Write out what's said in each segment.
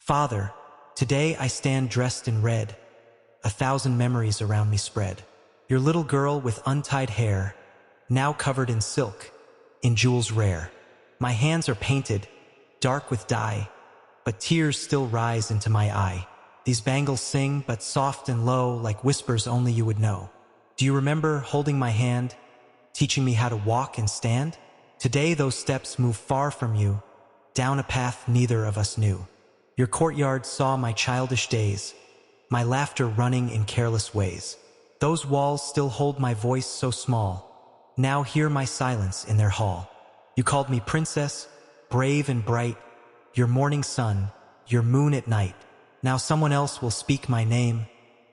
Father, today I stand dressed in red, 1,000 memories around me spread. Your little girl with untied hair, now covered in silk, in jewels rare. My hands are painted, dark with dye, but tears still rise into my eye. These bangles sing, but soft and low, like whispers only you would know. Do you remember holding my hand, teaching me how to walk and stand? Today those steps move far from you, down a path neither of us knew. Your courtyard saw my childish days, my laughter running in careless ways. Those walls still hold my voice so small, now hear my silence in their hall. You called me princess, brave and bright, your morning sun, your moon at night. Now someone else will speak my name,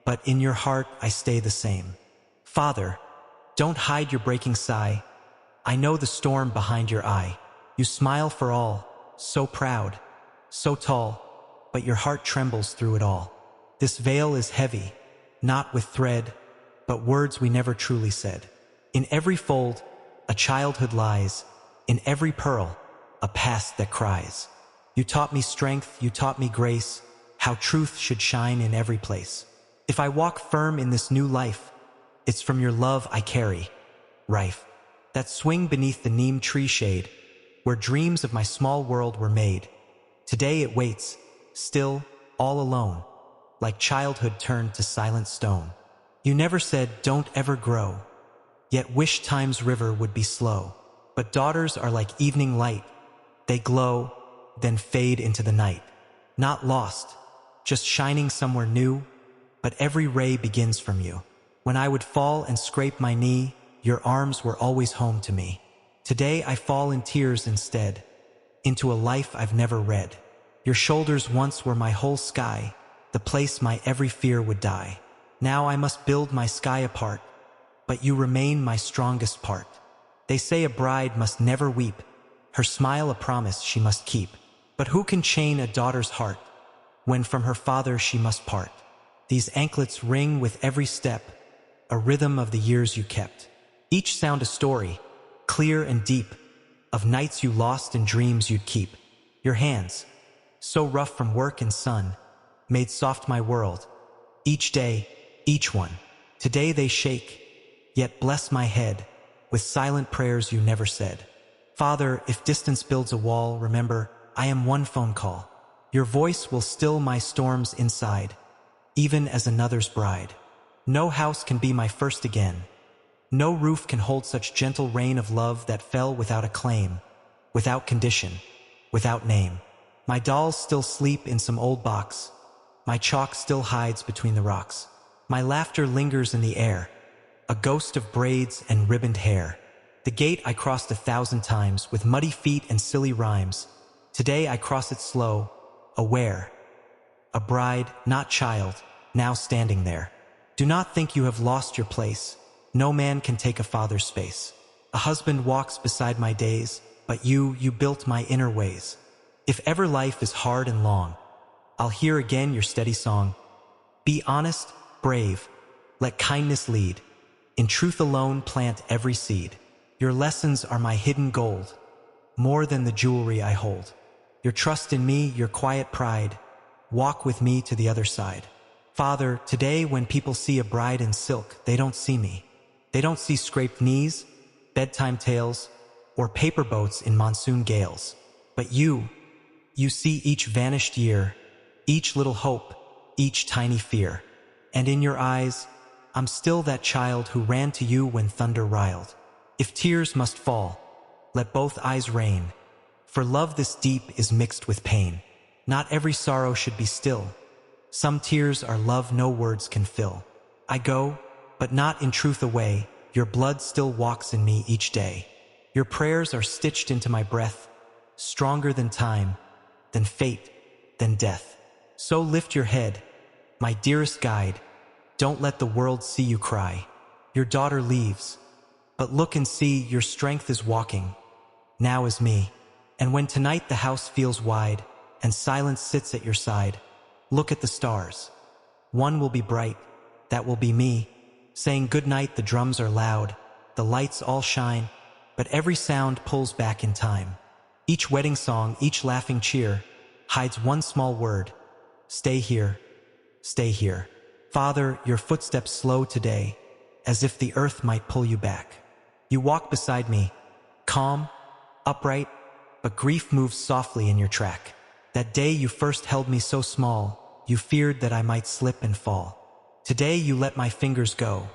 but in your heart I stay the same. Father, don't hide your breaking sigh. I know the storm behind your eye. You smile for all, so proud, so tall, but your heart trembles through it all. This veil is heavy, not with thread, but words we never truly said. In every fold, a childhood lies, in every pearl, a past that cries. You taught me strength, you taught me grace, how truth should shine in every place. If I walk firm in this new life, it's from your love I carry, rife, that swing beneath the neem tree shade, where dreams of my small world were made. Today it waits, still, all alone, like childhood turned to silent stone. You never said, don't ever grow, yet wish time's river would be slow. But daughters are like evening light, they glow, then fade into the night. Not lost, just shining somewhere new, but every ray begins from you. When I would fall and scrape my knee, your arms were always home to me. Today I fall in tears instead, into a life I've never read. Your shoulders once were my whole sky, the place my every fear would die. Now I must build my sky apart, but you remain my strongest part. They say a bride must never weep, her smile a promise she must keep. But who can chain a daughter's heart, when from her father she must part? These anklets ring with every step, a rhythm of the years you kept. Each sound a story, clear and deep, of nights you lost and dreams you'd keep. Your hands, so rough from work and sun, made soft my world. Each day, each one. Today they shake, yet bless my head, with silent prayers you never said. Father, if distance builds a wall, remember, I am one phone call. Your voice will still my storms inside, even as another's bride. No house can be my first again. No roof can hold such gentle rain of love that fell without a claim, without condition, without name. My dolls still sleep in some old box. My chalk still hides between the rocks. My laughter lingers in the air, a ghost of braids and ribboned hair. The gate I crossed 1,000 times with muddy feet and silly rhymes. Today I cross it slow, aware. A bride, not child, now standing there. Do not think you have lost your place. No man can take a father's space. A husband walks beside my days, but you built my inner ways. If ever life is hard and long, I'll hear again your steady song. Be honest, brave, let kindness lead. In truth alone plant every seed. Your lessons are my hidden gold, more than the jewelry I hold. Your trust in me, your quiet pride, walk with me to the other side. Father, today when people see a bride in silk, they don't see me. They don't see scraped knees, bedtime tales, or paper boats in monsoon gales. But you see each vanished year, each little hope, each tiny fear. And in your eyes, I'm still that child who ran to you when thunder riled. If tears must fall, let both eyes rain, for love this deep is mixed with pain. Not every sorrow should be still. Some tears are love no words can fill. I go, but not in truth away. Your blood still walks in me each day. Your prayers are stitched into my breath, stronger than time, than fate, than death. So lift your head, my dearest guide. Don't let the world see you cry. Your daughter leaves, but look and see your strength is walking, now is me. And when tonight the house feels wide, and silence sits at your side, look at the stars. One will be bright, that will be me. Saying goodnight, the drums are loud, the lights all shine, but every sound pulls back in time. Each wedding song, each laughing cheer, hides one small word, Stay here, stay here. Father, your footsteps slow today, as if the earth might pull you back. You walk beside me, calm, upright, but grief moves softly in your track. That day you first held me so small, you feared that I might slip and fall. Today you let my fingers go,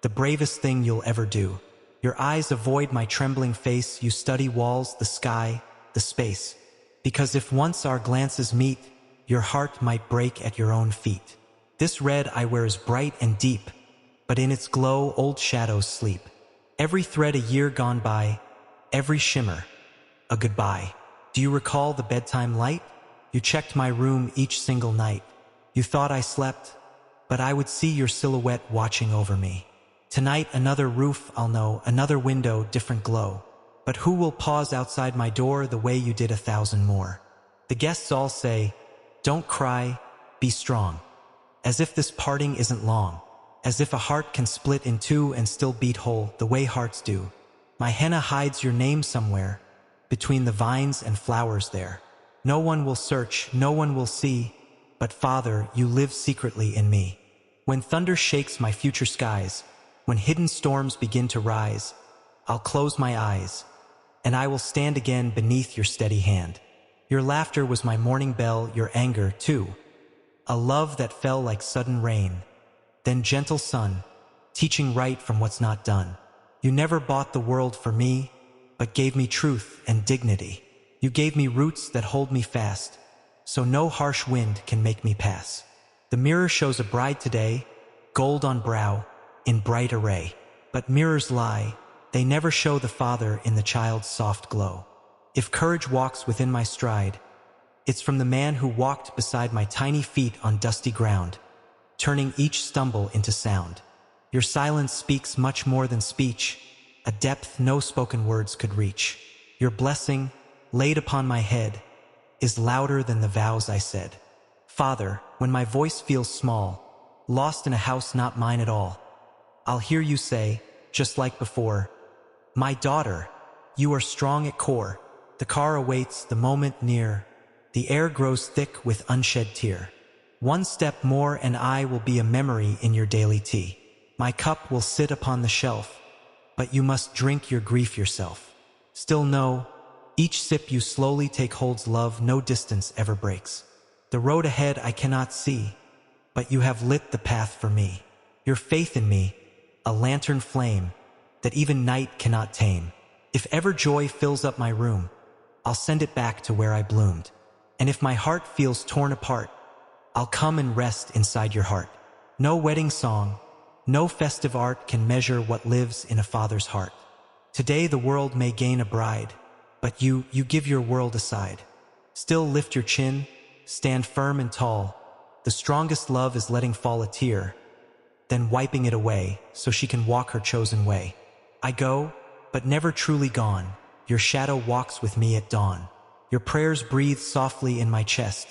the bravest thing you'll ever do. Your eyes avoid my trembling face, you study walls, the sky, the space. Because if once our glances meet, your heart might break at your own feet. This red I wear is bright and deep, but in its glow old shadows sleep. Every thread a year gone by, every shimmer a goodbye. Do you recall the bedtime light? You checked my room each single night. You thought I slept, but I would see your silhouette watching over me. Tonight another roof I'll know, another window, different glow. But who will pause outside my door the way you did 1,000 more? The guests all say, don't cry, be strong. As if this parting isn't long. As if a heart can split in two and still beat whole, the way hearts do. My henna hides your name somewhere, between the vines and flowers there. No one will search, no one will see, but Father, you live secretly in me. When thunder shakes my future skies, when hidden storms begin to rise, I'll close my eyes, and I will stand again beneath your steady hand. Your laughter was my morning bell, your anger too. A love that fell like sudden rain, then gentle sun, teaching right from what's not done. You never bought the world for me, but gave me truth and dignity. You gave me roots that hold me fast, so no harsh wind can make me pass. The mirror shows a bride today, gold on brow, in bright array. But mirrors lie, they never show the father in the child's soft glow. If courage walks within my stride, it's from the man who walked beside my tiny feet on dusty ground, turning each stumble into sound. Your silence speaks much more than speech, a depth no spoken words could reach. Your blessing, laid upon my head, is louder than the vows I said. Father, when my voice feels small, lost in a house not mine at all, I'll hear you say, just like before, my daughter, you are strong at core. The car awaits, the moment near. The air grows thick with unshed tear. One step more and I will be a memory in your daily tea. My cup will sit upon the shelf, but you must drink your grief yourself. Still know, each sip you slowly take holds love no distance ever breaks. The road ahead I cannot see, but you have lit the path for me. Your faith in me, a lantern flame that even night cannot tame. If ever joy fills up my room, I'll send it back to where I bloomed. And if my heart feels torn apart, I'll come and rest inside your heart. No wedding song, no festive art can measure what lives in a father's heart. Today the world may gain a bride, but you give your world aside. Still lift your chin, stand firm and tall. The strongest love is letting fall a tear, then wiping it away so she can walk her chosen way. I go, but never truly gone. Your shadow walks with me at dawn. Your prayers breathe softly in my chest,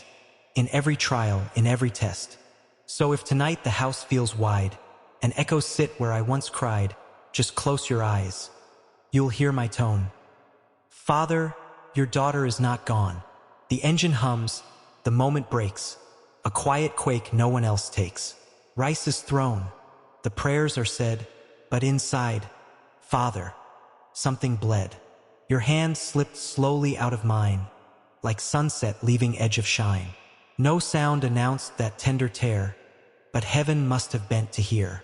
in every trial, in every test. So if tonight the house feels wide, and echoes sit where I once cried, just close your eyes. You'll hear my tone. Father, your daughter is not gone. The engine hums, the moment breaks, a quiet quake no one else takes. Rice is thrown, the prayers are said, but inside, Father, something bled. Your hand slipped slowly out of mine, like sunset leaving edge of shine. No sound announced that tender tear, but heaven must have bent to hear.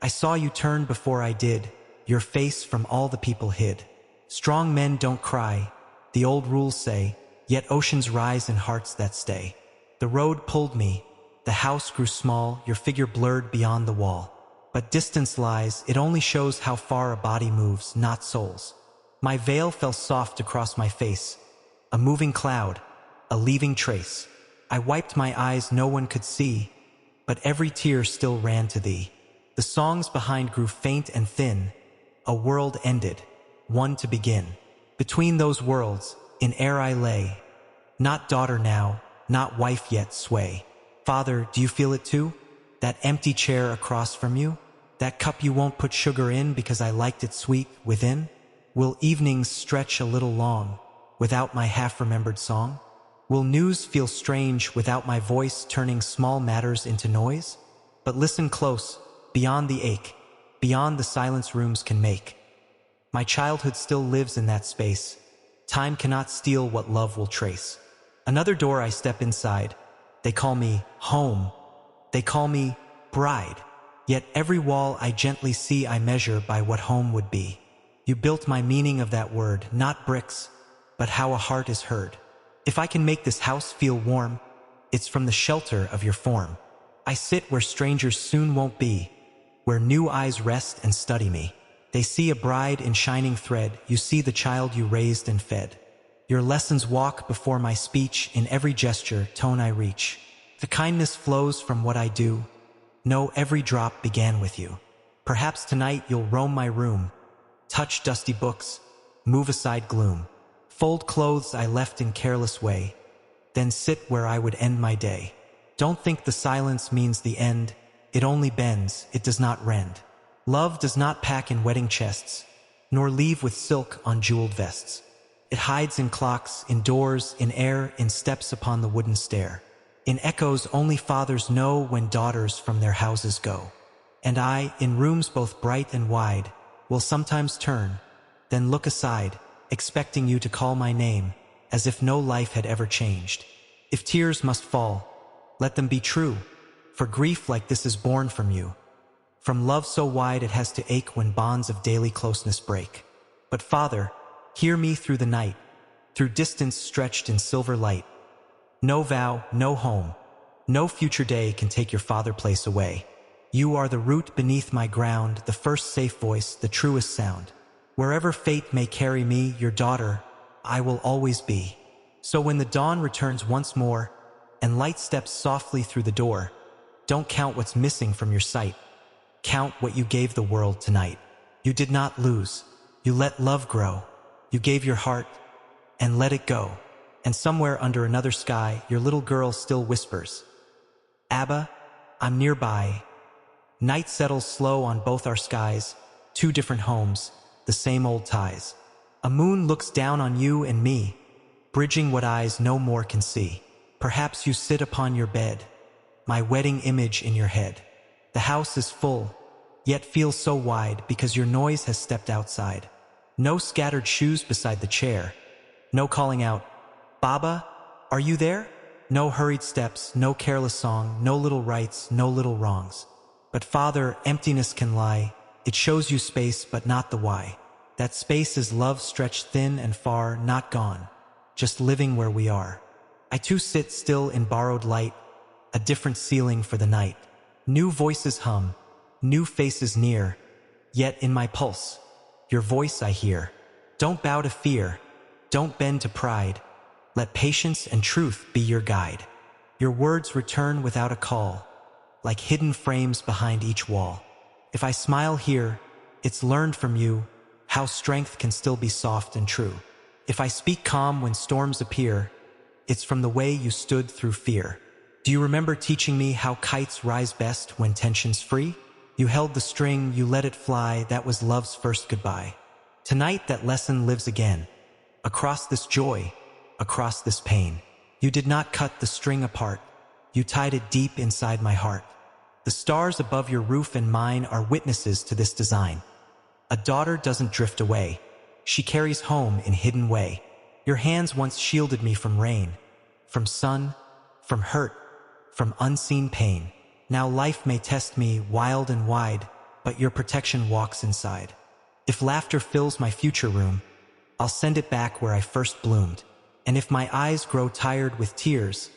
I saw you turn before I did, your face from all the people hid. Strong men don't cry, the old rules say, yet oceans rise in hearts that stay. The road pulled me, the house grew small, your figure blurred beyond the wall. But distance lies, it only shows how far a body moves, not souls. My veil fell soft across my face, a moving cloud, a leaving trace. I wiped my eyes no one could see, but every tear still ran to thee. The songs behind grew faint and thin, a world ended, one to begin. Between those worlds, in air I lay, not daughter now, not wife yet sway. Father, do you feel it too? That empty chair across from you? That cup you won't put sugar in because I liked it sweet within? Will evenings stretch a little long without my half-remembered song? Will news feel strange without my voice turning small matters into noise? But listen close, beyond the ache, beyond the silence rooms can make. My childhood still lives in that space. Time cannot steal what love will trace. Another door I step inside. They call me home. They call me bride. Yet every wall I gently see I measure by what home would be. You built my meaning of that word, not bricks, but how a heart is heard. If I can make this house feel warm, it's from the shelter of your form. I sit where strangers soon won't be, where new eyes rest and study me. They see a bride in shining thread, you see the child you raised and fed. Your lessons walk before my speech, in every gesture, tone I reach. The kindness flows from what I do. Know every drop began with you. Perhaps tonight you'll roam my room, touch dusty books, move aside gloom. Fold clothes I left in careless way, then sit where I would end my day. Don't think the silence means the end. It only bends, it does not rend. Love does not pack in wedding chests, nor leave with silk on jeweled vests. It hides in clocks, in doors, in air, in steps upon the wooden stair. In echoes only fathers know when daughters from their houses go. And I, in rooms both bright and wide, will sometimes turn, then look aside, expecting you to call my name, as if no life had ever changed. If tears must fall, let them be true, for grief like this is born from you. From love so wide it has to ache when bonds of daily closeness break. But Father, hear me through the night, through distance stretched in silver light. No vow, no home, no future day can take your father place away. You are the root beneath my ground, the first safe voice, the truest sound. Wherever fate may carry me, your daughter, I will always be. So when the dawn returns once more, and light steps softly through the door, don't count what's missing from your sight. Count what you gave the world tonight. You did not lose. You let love grow. You gave your heart, and let it go. And somewhere under another sky, your little girl still whispers, Abba, I'm nearby. Night settles slow on both our skies, two different homes, the same old ties. A moon looks down on you and me, bridging what eyes no more can see. Perhaps you sit upon your bed, my wedding image in your head. The house is full, yet feels so wide because your noise has stepped outside. No scattered shoes beside the chair, no calling out, Baba, are you there? No hurried steps, no careless song, no little rights, no little wrongs. But Father, emptiness can lie. It shows you space, but not the why. That space is love stretched thin and far, not gone, just living where we are. I too sit still in borrowed light, a different ceiling for the night. New voices hum, new faces near, yet in my pulse, your voice I hear. Don't bow to fear, don't bend to pride. Let patience and truth be your guide. Your words return without a call, like hidden frames behind each wall. If I smile here, it's learned from you how strength can still be soft and true. If I speak calm when storms appear, it's from the way you stood through fear. Do you remember teaching me how kites rise best when tension's free? You held the string, you let it fly, that was love's first goodbye. Tonight that lesson lives again. Across this joy, across this pain. You did not cut the string apart. You tied it deep inside my heart. The stars above your roof and mine are witnesses to this design. A daughter doesn't drift away. She carries home in hidden way. Your hands once shielded me from rain, from sun, from hurt, from unseen pain. Now life may test me wild and wide, but your protection walks inside. If laughter fills my future room, I'll send it back where I first bloomed. And if my eyes grow tired with tears,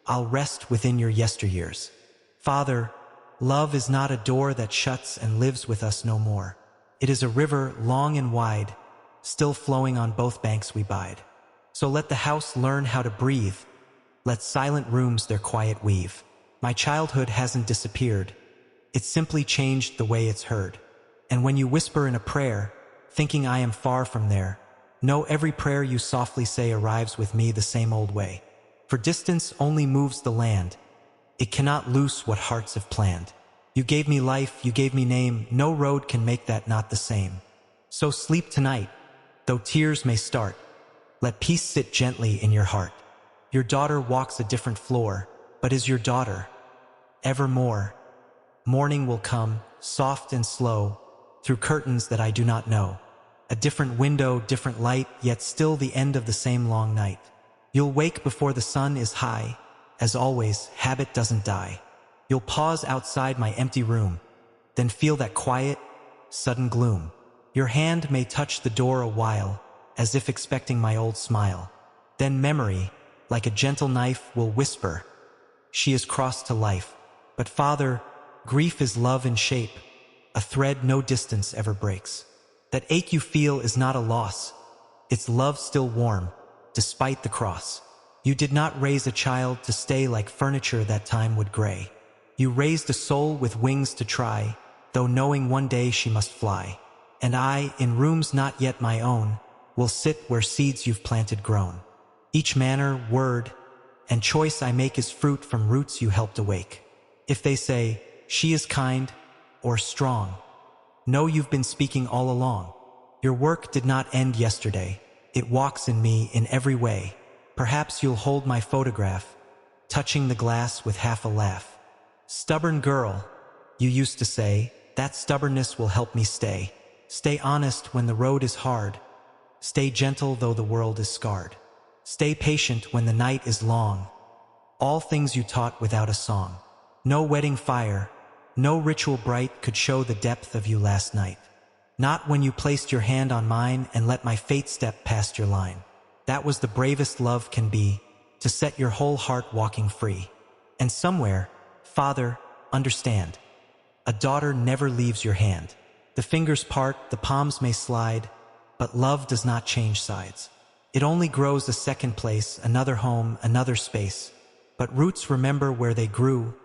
I'll rest within your yesteryears. Father, love is not a door that shuts and lives with us no more. It is a river long and wide, still flowing on both banks we bide. So let the house learn how to breathe. Let silent rooms their quiet weave. My childhood hasn't disappeared. It's simply changed the way it's heard. And when you whisper in a prayer, thinking I am far from there, know every prayer you softly say arrives with me the same old way. For distance only moves the land. It cannot loose what hearts have planned. You gave me life, you gave me name, no road can make that not the same. So sleep tonight, though tears may start. Let peace sit gently in your heart. Your daughter walks a different floor, but is your daughter. Evermore, morning will come, soft and slow, through curtains that I do not know. A different window, different light, yet still the end of the same long night. You'll wake before the sun is high. As always, habit doesn't die. You'll pause outside my empty room, then feel that quiet, sudden gloom. Your hand may touch the door a while, as if expecting my old smile. Then memory, like a gentle knife, will whisper, she is crossed to life. But Father, grief is love in shape, a thread no distance ever breaks. That ache you feel is not a loss, it's love still warm, despite the cross. You did not raise a child to stay like furniture that time would gray. You raised a soul with wings to try, though knowing one day she must fly. And I, in rooms not yet my own, will sit where seeds you've planted grown. Each manner, word, and choice I make is fruit from roots you helped awake. If they say, she is kind or strong, know you've been speaking all along. Your work did not end yesterday. It walks in me in every way. Perhaps you'll hold my photograph, touching the glass with half a laugh. Stubborn girl, you used to say, that stubbornness will help me stay. Stay honest when the road is hard. Stay gentle though the world is scarred. Stay patient when the night is long. All things you taught without a song. No wedding fire, no ritual bright could show the depth of you last night. Not when you placed your hand on mine and let my fate step past your line. That was the bravest love can be, to set your whole heart walking free. And somewhere, Father, understand, a daughter never leaves your hand. The fingers part, the palms may slide, but love does not change sides. It only grows a second place, another home, another space. But roots remember where they grew,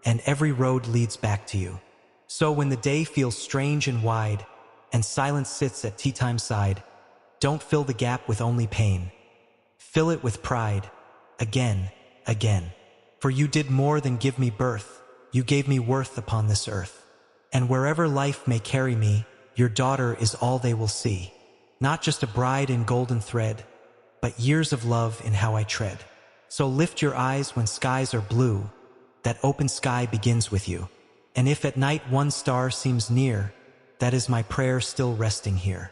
and every road leads back to you. So when the day feels strange and wide, and silence sits at tea time side, don't fill the gap with only pain. Fill it with pride, again, again. For you did more than give me birth, you gave me worth upon this earth. And wherever life may carry me, your daughter is all they will see. Not just a bride in golden thread, but years of love in how I tread. So lift your eyes when skies are blue, that open sky begins with you. And if at night one star seems near, that is my prayer still resting here.